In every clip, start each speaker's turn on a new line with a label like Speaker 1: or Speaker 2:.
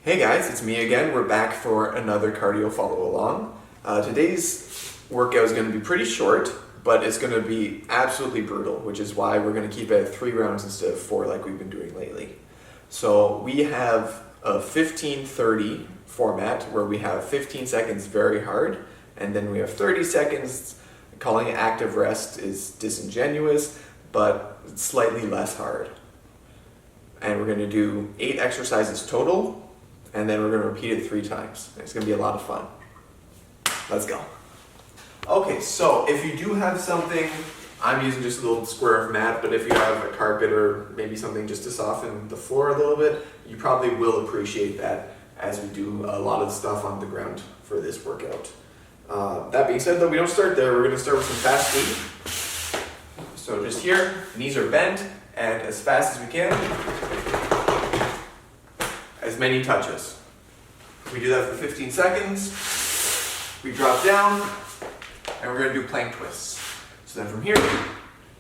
Speaker 1: Hey guys, it's me again. We're back for another cardio follow along. Today's workout is going to be pretty short, but it's going to be absolutely brutal, which is why we're going to keep it at 3 rounds instead of 4 like we've been doing lately. So we have a 15-30 format where we have 15 seconds very hard, and then we have 30 seconds. Calling it active rest is disingenuous, but slightly less hard. And we're going to do 8 exercises total, and then we're going to repeat it 3 times. It's going to be a lot of fun. Let's go. Okay, so if you do have something, I'm using just a little square of mat, but if you have a carpet or maybe something just to soften the floor a little bit, you probably will appreciate that as we do a lot of stuff on the ground for this workout. That being said though, we don't start there. We're going to start with some fast feet. So just here, knees are bent, and as fast as we can, as many touches. We do that for 15 seconds. We drop down, and we're going to do plank twists. So then from here,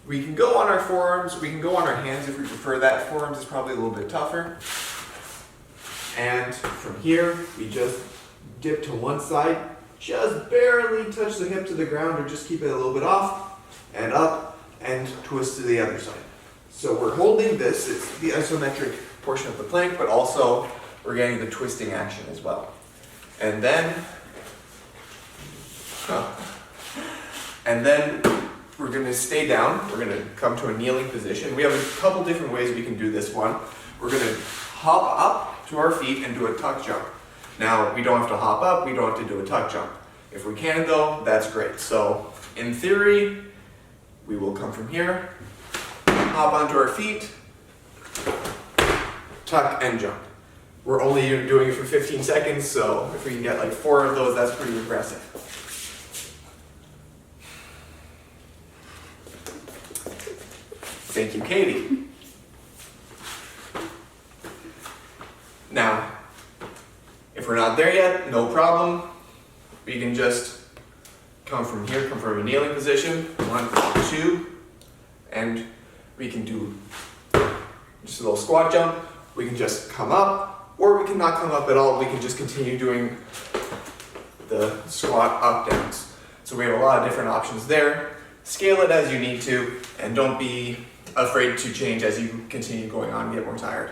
Speaker 1: we can go on our forearms, we can go on our hands if we prefer that. Forearms is probably a little bit tougher. And from here, we just dip to one side, just barely touch the hip to the ground, or just keep it a little bit off, and up, and twist to the other side. So we're holding this, it's the isometric portion of the plank, but also we're getting the twisting action as well. And then we're going to stay down. We're going to come to a kneeling position. We have a couple different ways we can do this one. We're going to hop up to our feet and do a tuck jump. Now, we don't have to hop up, we don't have to do a tuck jump. If we can though, that's great. So in theory, we will come from here, hop onto our feet, tuck and jump. We're only doing it for 15 seconds, so if we can get like 4 of those, that's pretty impressive. Thank you, Katie. Now, if we're not there yet, no problem. We can just come from here, come from a kneeling position, 1, 2, and we can do just a little squat jump. We can just come up, or we can not come up at all. We can just continue doing the squat up downs. So we have a lot of different options there. Scale it as you need to, and don't be afraid to change as you continue going on and get more tired.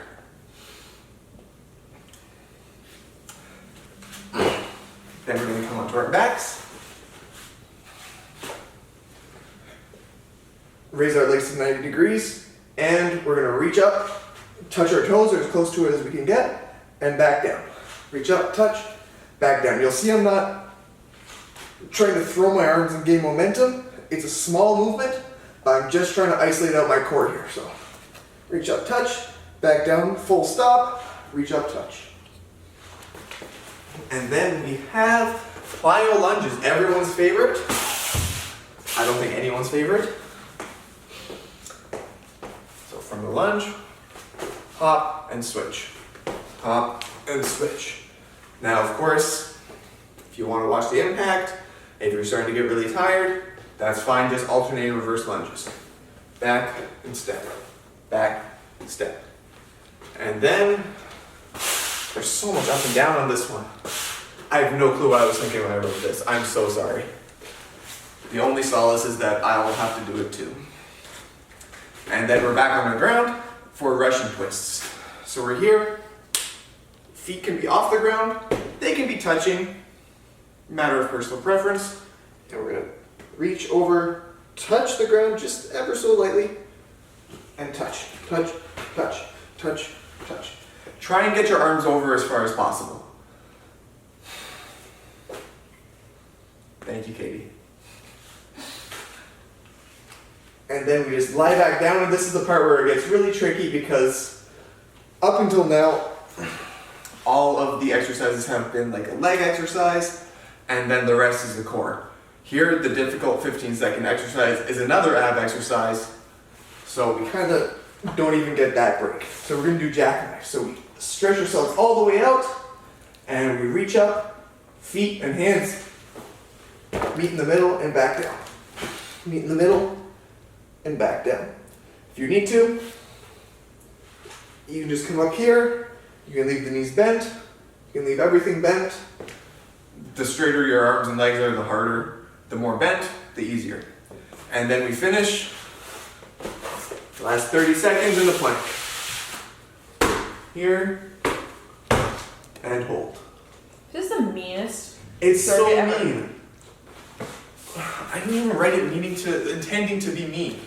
Speaker 1: Then we're going to come onto our backs. Raise our legs to 90 degrees, and we're going to reach up, touch our toes, or as close to it as we can get, and back down. Reach up, touch, back down. You'll see I'm not trying to throw my arms and gain momentum. It's a small movement. I'm just trying to isolate out my core here. So reach up, touch, back down, full stop, reach up, touch. And then we have plyo lunges, everyone's favorite. I don't think anyone's favorite. So from the lunge, hop and switch, hop and switch. Now, of course, if you want to watch the impact, if you're starting to get really tired, that's fine, just alternating reverse lunges. Back and step, back, step. And then, there's so much up and down on this one. I have no clue what I was thinking when I wrote this. I'm so sorry. The only solace is that I'll have to do it too. And then we're back on the ground for Russian twists. So we're here, feet can be off the ground, they can be touching, matter of personal preference. And we're gonna reach over, touch the ground just ever so lightly, and touch, touch, touch, touch, touch. Try and get your arms over as far as possible. Thank you, Katie. And then we just lie back down, and this is the part where it gets really tricky because up until now, all of the exercises have been like a leg exercise, and then the rest is the core. Here, the difficult 15-second exercise is another ab exercise, so we kind of don't even get that break. So we're going to do jackknife. So we stretch ourselves all the way out, and we reach up, feet and hands meet in the middle and back down. Meet in the middle and back down. If you need to, you can just come up here, you can leave the knees bent, You can leave everything bent. The straighter your arms and legs are, the harder. The more bent, the easier. And then we finish. Last 30 seconds in the plank. Here. And hold.
Speaker 2: This is the meanest.
Speaker 1: It's so
Speaker 2: ever.
Speaker 1: mean. I didn't even write it intending to be mean.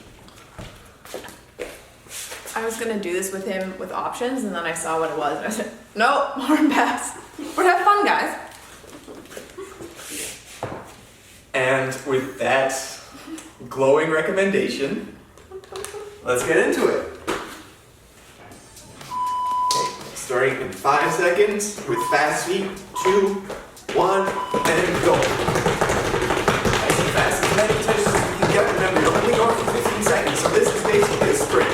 Speaker 2: I was gonna do this with him with options, and then I saw what it was, and I said, no, arm pass. But have fun, guys.
Speaker 1: And with that glowing recommendation, let's get into it. Okay, starting in 5 seconds with fast feet. 2, 1, and go. Nice and fast, as many touches as you can get. Remember, you're only going for 15 seconds, so this is basically a sprint.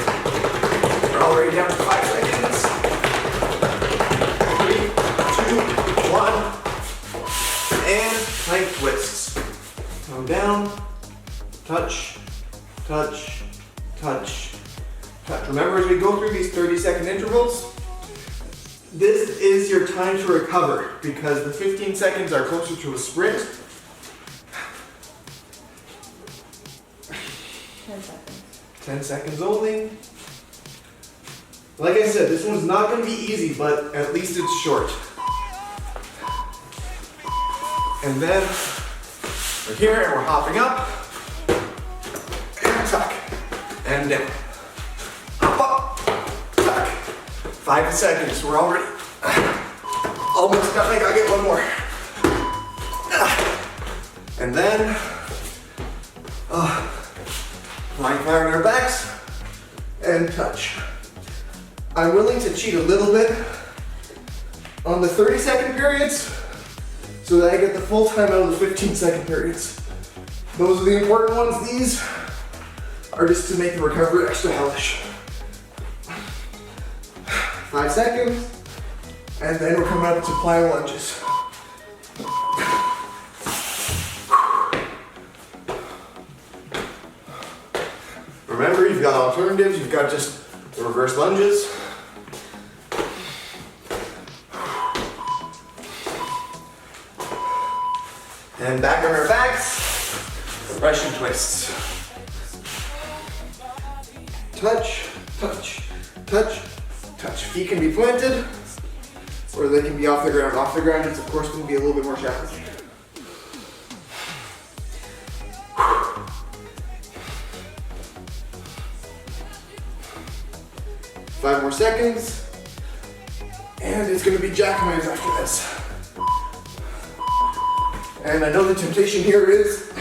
Speaker 1: We're already down to 5 seconds. 3, 2, 1, and plank twists. Come down, touch, touch, touch, touch. Remember, as we go through these 30-second intervals, this is your time to recover because the 15 seconds are closer to a sprint.
Speaker 2: 10 seconds.
Speaker 1: 10 seconds only. Like I said, this one's not going to be easy, but at least it's short. And then we're here and we're hopping up. And tuck. And down. Hop up. Tuck. 5 seconds. We're already almost done. I gotta get one more. And then lying flat on our backs and touch. I'm willing to cheat a little bit on the 30-second periods so that I get the full time out of the 15-second periods. Those are the important ones. These are just to make the recovery extra hellish. 5 seconds, and then we're coming up to plyo lunges. Remember, you've got alternatives. You've got just the reverse lunges. And back on our backs, Russian twists. Touch, touch, touch, touch. Feet can be planted, or they can be off the ground. Off the ground, it's of course going to be a little bit more challenging. Five more seconds, and it's going to be jackknives after this. And I know the temptation here is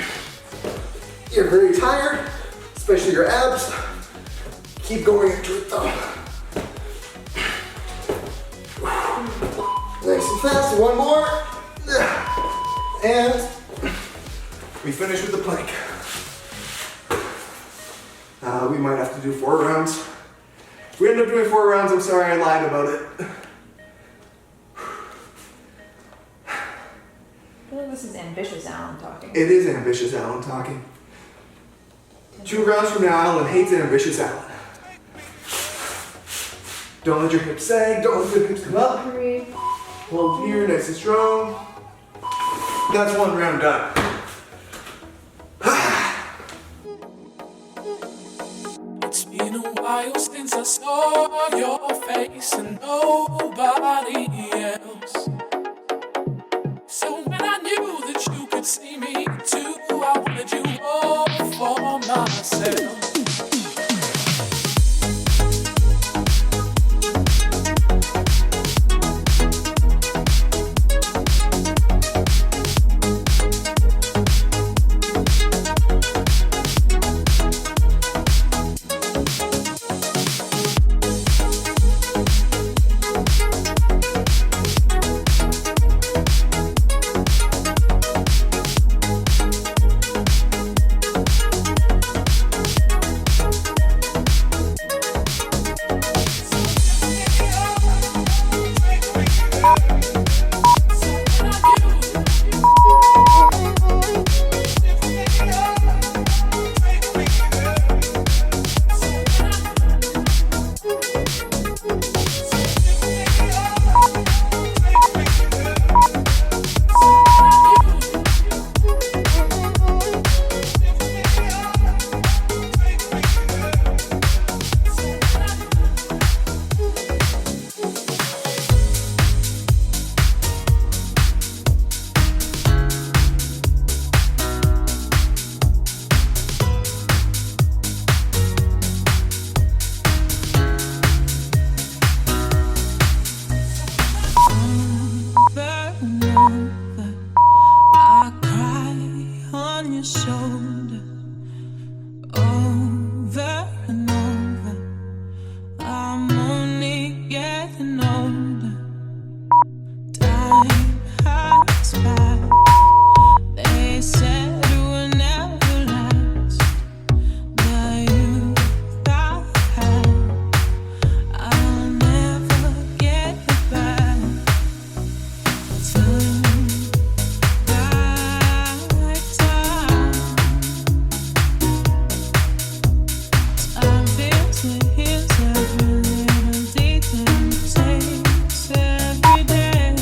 Speaker 1: you're very tired, especially your abs. Keep going into it though. Nice and fast, one more. And we finish with the plank. We might have to do 4 rounds. If we end up doing 4 rounds, I'm sorry I lied about it.
Speaker 2: I feel like this is ambitious Alan talking.
Speaker 1: It is ambitious Alan talking. 2 rounds from now, Alan hates ambitious Alan. Don't let your hips sag, don't let your hips come up. Hold here, nice and strong. That's 1 round done.
Speaker 3: It's been a while since I saw your face and nobody else. So when I knew that you could see me too, I wanted you all for myself. time has passed. They said it would never last. The youth I had, I'll never get it back. Turn back time. I've been to his every little detail, takes every day.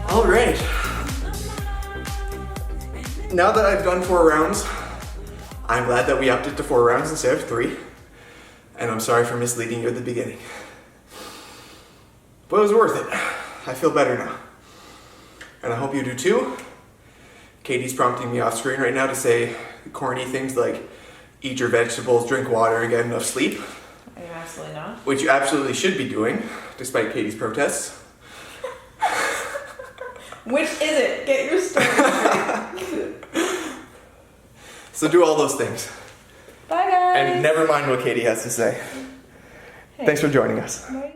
Speaker 1: All right. Now that I've done 4 rounds, I'm glad that we upped it to 4 rounds instead of 3. And I'm sorry for misleading you at the beginning. But it was worth it. I feel better now. And I hope you do too. Katie's prompting me off screen right now to say corny things like eat your vegetables, drink water, and get enough sleep.
Speaker 2: Are you absolutely not?
Speaker 1: Which you absolutely should be doing, despite Katie's protests.
Speaker 2: Which is it? Get your story straight.
Speaker 1: So do all those things.
Speaker 2: Bye guys.
Speaker 1: And never mind what Katie has to say.
Speaker 2: Hey.
Speaker 1: Thanks for joining us.
Speaker 2: Bye.